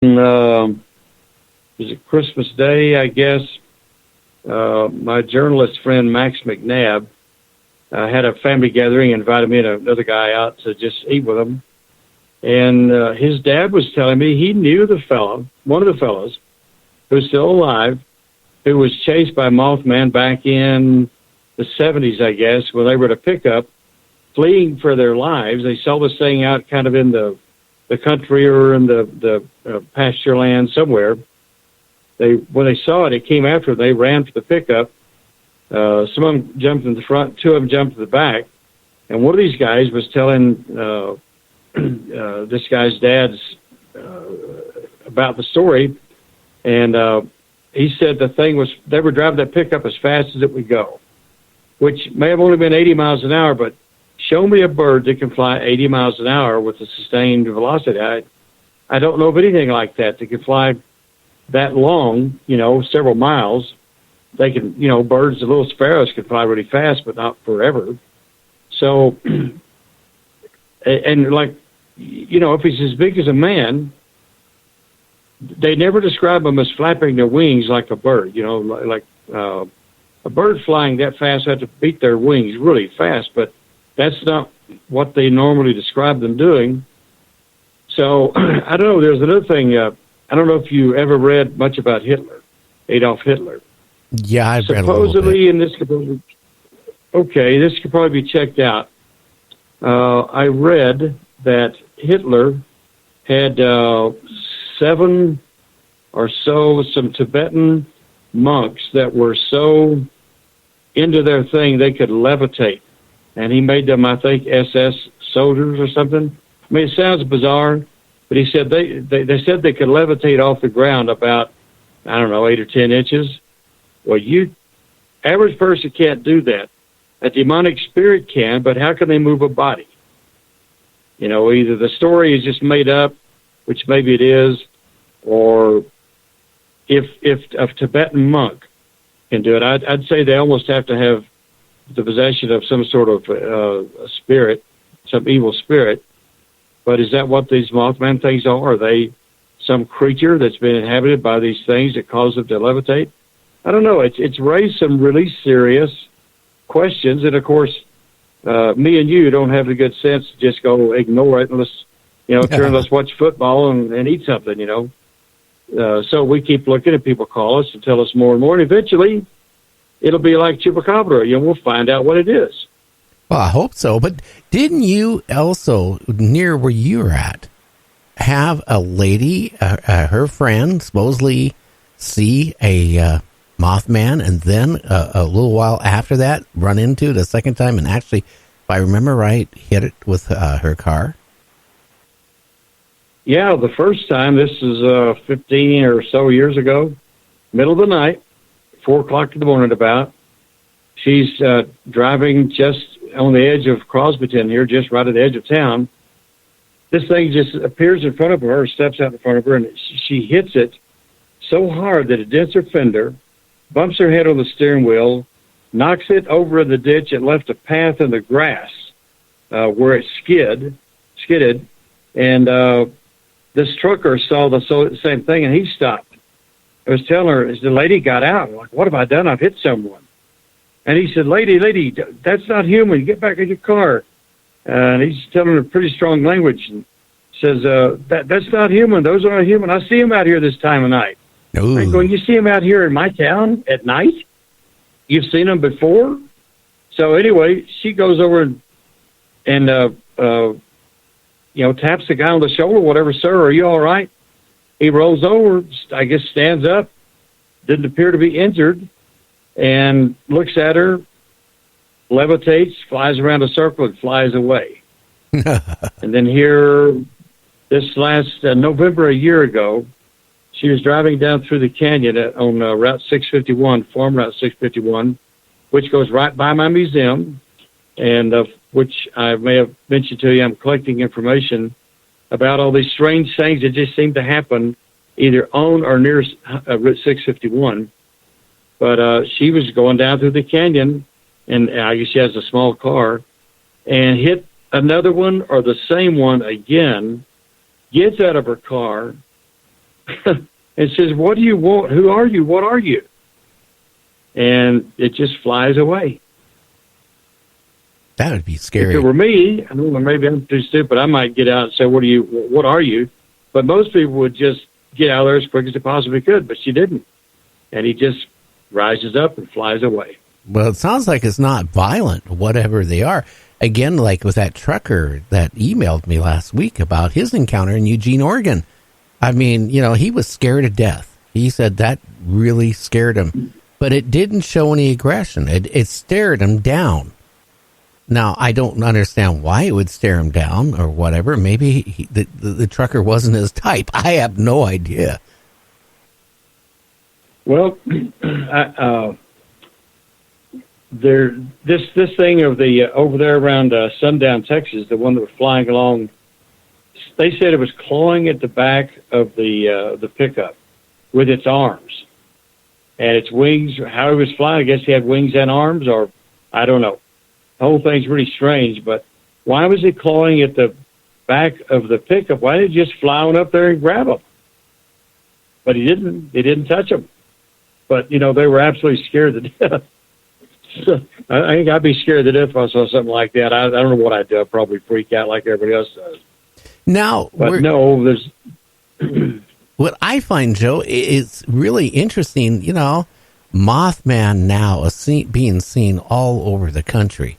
It was a Christmas Day, I guess. My journalist friend Max McNabb had a family gathering, invited me and another guy out to just eat with him. And his dad was telling me he knew the fellow, one of the fellows, who's still alive, who was chased by Mothman back in the 70s, I guess, when they were at a pickup, fleeing for their lives. They saw this thing out kind of in the country or in the pasture land somewhere. When they saw it, it came after them. They ran for the pickup. Some of them jumped in the front, two of them jumped to the back. And one of these guys was telling this guy's dad's about the story. And he said the thing was, they were driving that pickup as fast as it would go, which may have only been 80 miles an hour, but show me a bird that can fly 80 miles an hour with a sustained velocity. I don't know of anything like that can fly that long, several miles. They can, birds, the little sparrows can fly really fast, but not forever. So, and like, if he's as big as a man, they never describe them as flapping their wings like a bird, like a bird flying that fast had to beat their wings really fast, but that's not what they normally describe them doing. So, I don't know, there's another thing, I don't know if you ever read much about Hitler, Adolf Hitler. Yeah, I've read a little bit. And this could probably be checked out. I read that Hitler had 7 or so, some Tibetan monks that were so into their thing they could levitate. And he made them, I think, SS soldiers or something. I mean, it sounds bizarre, but he said they said they could levitate off the ground about, 8 or 10 inches. Well, average person can't do that. A demonic spirit can, but how can they move a body? Either the story is just made up, which maybe it is, or if a Tibetan monk can do it, I'd say they almost have to have the possession of some sort of a spirit, some evil spirit. But is that what these Mothman things are? Are they some creature that's been inhabited by these things that cause them to levitate? I don't know. It's raised some really serious questions, and of course, me and you don't have the good sense to just go ignore it and let's watch football and eat something. So we keep looking, and people call us and tell us more and more, and eventually, it'll be like Chupacabra. We'll find out what it is. Well, I hope so. But didn't you also, near where you're at, have a lady, her friend, supposedly see a Mothman, and then a little while after that, run into it a second time, and actually, if I remember right, hit it with her car? Yeah, the first time, this is 15 or so years ago, middle of the night, 4 o'clock in the morning about. She's driving just on the edge of Crosbyton here, just right at the edge of town. This thing just appears in front of her, steps out in front of her, and she hits it so hard that it dents her fender, bumps her head on the steering wheel, knocks it over in the ditch, and left a path in the grass where it skidded. And this trucker saw the same thing, and he stopped. I was telling her, as the lady got out, I'm like, what have I done? I've hit someone. And he said, lady, that's not human. Get back in your car. And he's telling her pretty strong language and says, that's not human. Those aren't human. I see him out here this time of night. I'm going, you see him out here in my town at night? You've seen him before? So anyway, she goes over and taps the guy on the shoulder, whatever, sir, are you all right? He rolls over, I guess stands up, didn't appear to be injured, and looks at her, levitates, flies around a circle, and flies away. And then here, this last November a year ago, she was driving down through the canyon on Route 651, Farm Route 651, which goes right by my museum, and which I may have mentioned to you, I'm collecting information about all these strange things that just seem to happen either on or near Route 651. But she was going down through the canyon, and I guess she has a small car, and hit another one or the same one again, gets out of her car, and says, "What do you want? Who are you? What are you?" And it just flies away. That would be scary. If it were me, I don't know, maybe I'm too stupid. I might get out and say, What are you?" But most people would just get out of there as quick as they possibly could. But she didn't, and he just rises up and flies away. Well, it sounds like it's not violent, whatever they are. Again, like with that trucker that emailed me last week about his encounter in Eugene, Oregon. I mean, he was scared to death. He said that really scared him, but it didn't show any aggression. It stared him down. Now, I don't understand why it would stare him down or whatever. Maybe the trucker wasn't his type. I have no idea. Well, this thing of the over there around Sundown, Texas, the one that was flying along, they said it was clawing at the back of the pickup with its arms and its wings. How it was flying, I guess he had wings and arms, or I don't know. The whole thing's really strange. But why was he clawing at the back of the pickup? Why didn't he just fly on up there and grab him? But he didn't. He didn't touch him. But they were absolutely scared to death. So I think I'd be scared to death if I saw something like that. I don't know what I'd do. I'd probably freak out like everybody else does. Now, but no, there's. What I find, Joe, is really interesting. Mothman now is being seen all over the country.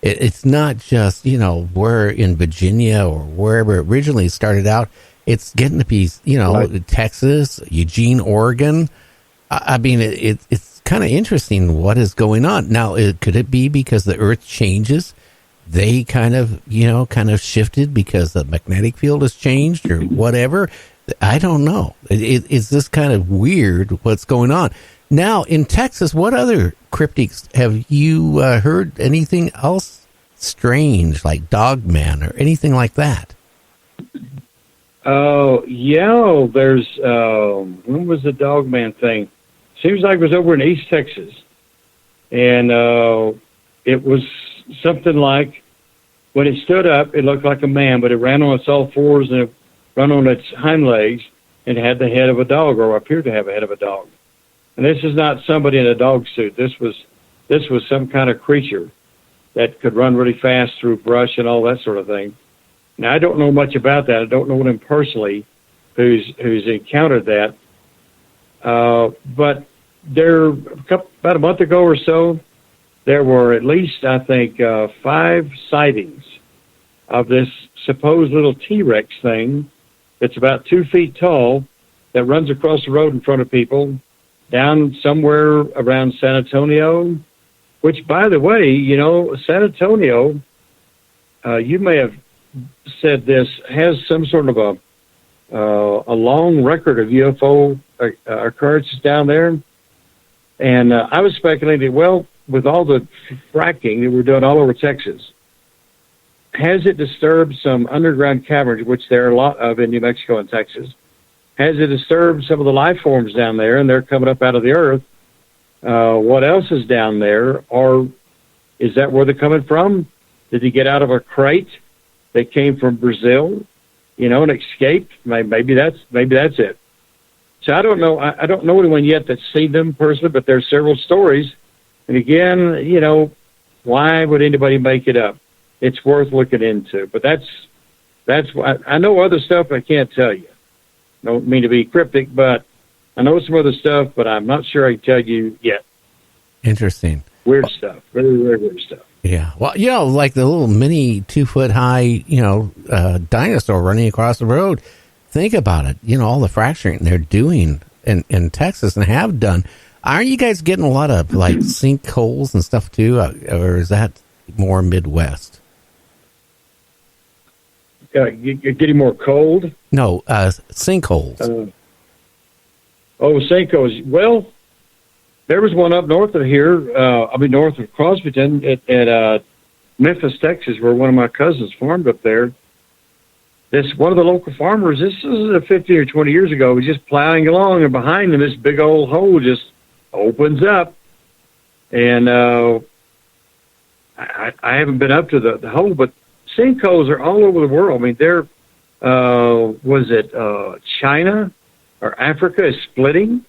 It's not just we're in Virginia or wherever it originally started out. It's getting to be right. Texas, Eugene, Oregon. I mean, it's kind of interesting what is going on now. Could it be because the Earth changes? They kind of shifted because the magnetic field has changed or whatever. I don't know. It's just kind of weird what's going on. Now, in Texas, what other cryptids have you heard? Anything else strange, like Dogman or anything like that? Oh, yeah. There's, when was the Dogman thing? Seems like it was over in East Texas. And it was something like, when it stood up, it looked like a man, but it ran on its all fours and it ran on its hind legs and had the head of a dog, or appeared to have a head of a dog. And this is not somebody in a dog suit. This was some kind of creature that could run really fast through brush and all that sort of thing. Now, I don't know much about that. I don't know him personally who's encountered that. But about a month ago or so, there were at least, I think, 5 sightings of this supposed little T-Rex thing that's about 2 feet tall that runs across the road in front of people down somewhere around San Antonio, which, by the way, San Antonio, you may have said this, has some sort of a long record of UFO occurrences down there. And I was speculating, well, with all the fracking that we're doing all over Texas, has it disturbed some underground caverns, which there are a lot of in New Mexico and Texas? Has it disturbed some of the life forms down there, and they're coming up out of the earth? What else is down there? Or is that where they're coming from? Did they get out of a crate that came from Brazil, and escaped? Maybe that's it. So I don't know. I don't know anyone yet that's seen them personally, but there's several stories. And again, why would anybody make it up? It's worth looking into. But that's why I know other stuff I can't tell you. I don't mean to be cryptic, but I know some other stuff, but I'm not sure I can tell you yet. Interesting. Weird stuff. Very, very weird stuff. Yeah. Well, like the little mini 2-foot high, dinosaur running across the road. Think about it. All the fracturing they're doing in Texas and have done. Aren't you guys getting a lot of like sinkholes and stuff too? Or is that more Midwest? You're getting more cold? No, sinkholes. Sinkholes. Well, there was one up north of here, north of Crosbyton at Memphis, Texas, where one of my cousins farmed up there. One of the local farmers, this is 15 or 20 years ago, was just plowing along, and behind him, this big old hole just opens up. And I haven't been up to the hole, but sinkholes are all over the world. I mean, was it China or Africa is splitting.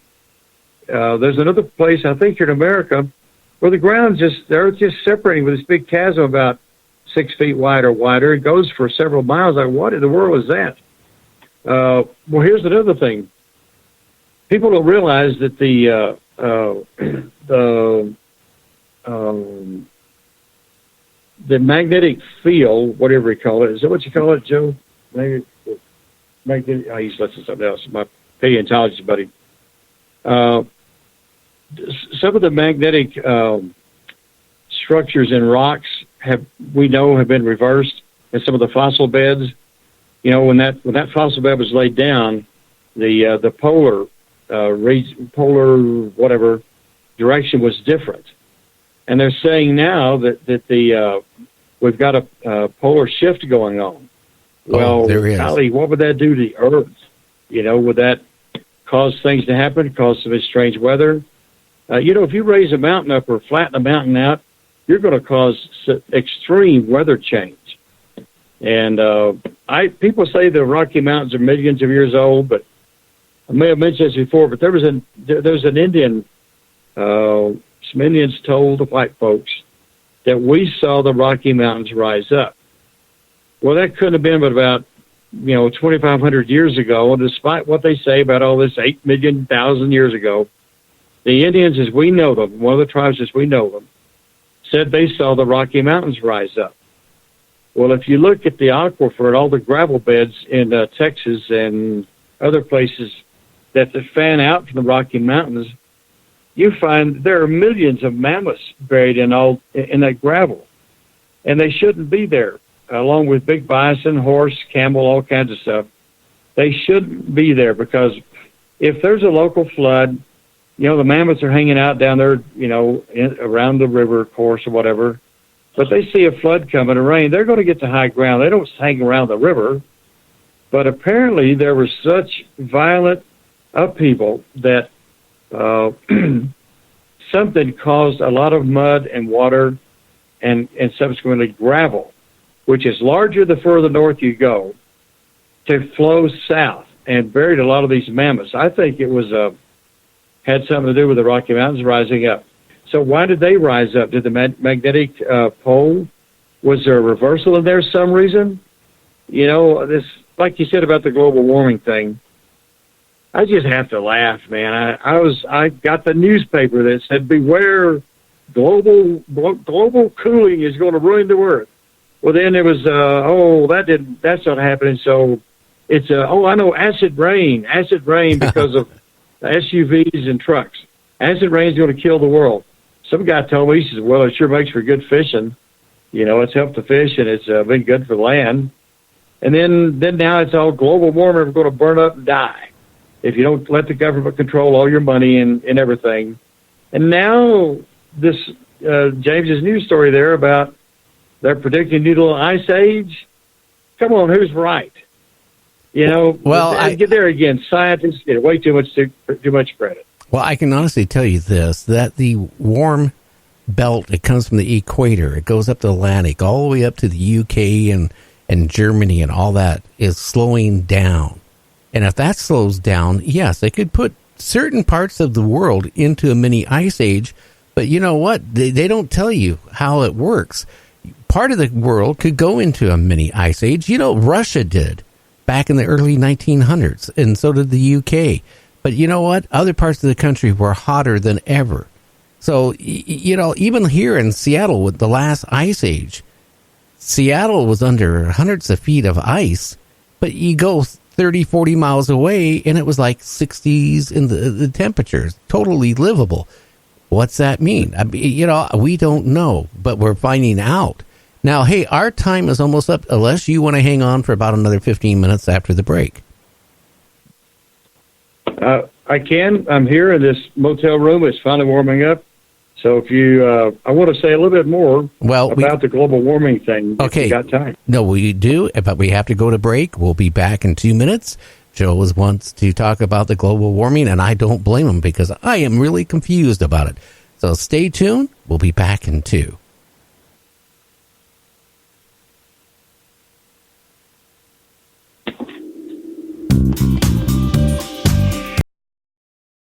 There's another place, I think, here in America, where the earth just separating with this big chasm about 6 feet wide or wider. It goes for several miles. Like, what in the world is that? Well, here's another thing. People don't realize that the magnetic field, whatever you call it, is that what you call it, Joe? Magnetic. He's listening to something else. My paleontologist buddy. Some of the magnetic structures in rocks have been reversed, and some of the fossil beds. When that fossil bed was laid down, the polar whatever direction was different, and they're saying now that we've got a polar shift going on. Well, there is. Golly, what would that do to the Earth? Would that cause things to happen? Cause some strange weather? If you raise a mountain up or flatten a mountain out, you're going to cause extreme weather change. And people say the Rocky Mountains are millions of years old, but I may have mentioned this before. But there's an Indian. Some Indians told the white folks that we saw the Rocky Mountains rise up. Well, that couldn't have been but about 2,500 years ago. And despite what they say about all this 8,000,000 years ago, the Indians, as we know them, one of the tribes as we know them, said they saw the Rocky Mountains rise up. Well, if you look at the aquifer and all the gravel beds in Texas and other places that fan out from the Rocky Mountains, you find there are millions of mammoths buried in that gravel, and they shouldn't be there. Along with big bison, horse, camel, all kinds of stuff, they shouldn't be there because if there's a local flood, the mammoths are hanging out down there, around the river course or whatever. But they see a flood coming, a rain, they're going to get to high ground. They don't hang around the river. But apparently there was such violent upheaval that something caused a lot of mud and water and subsequently gravel, which is larger the further north you go, to flow south and buried a lot of these mammoths. I think it was had something to do with the Rocky Mountains rising up. So why did they rise up? Did the magnetic pole, was there a reversal in there some reason? This, like you said about the global warming thing, I just have to laugh, man. I got the newspaper that said, beware, global cooling is going to ruin the earth. Well, then it was, that's not happening. So it's, I know, acid rain because of SUVs and trucks. Acid rain is going to kill the world. Some guy told me, he says, well, it sure makes for good fishing. It's helped the fish, and it's been good for land. And then now it's all global warming. We're going to burn up and die if you don't let the government control all your money and everything. And now this James's news story there about they're predicting a new little ice age. Come on, who's right? Well, I get there again. Scientists get way too much credit. Well, I can honestly tell you this, that the warm belt, it comes from the equator. It goes up the Atlantic, all the way up to the UK and Germany and all that is slowing down. And if that slows down, yes, it could put certain parts of the world into a mini ice age. But you know what? They don't tell you how it works. Part of the world could go into a mini ice age. Russia did back in the early 1900s, and so did the UK. But you know what? Other parts of the country were hotter than ever. So, even here in Seattle with the last ice age, Seattle was under hundreds of feet of ice, but you go 30, 40 miles away, and it was like 60s in the temperatures, totally livable. What's that mean? We don't know, but we're finding out. Now, hey, our time is almost up, unless you want to hang on for about another 15 minutes after the break. I can. I'm here in this motel room. It's finally warming up. So if you, I want to say a little bit more about the global warming thing. Okay. If you got time. No, we do, but we have to go to break. We'll be back in 2 minutes. Joe wants to talk about the global warming, and I don't blame him because I am really confused about it. So stay tuned. We'll be back in 2.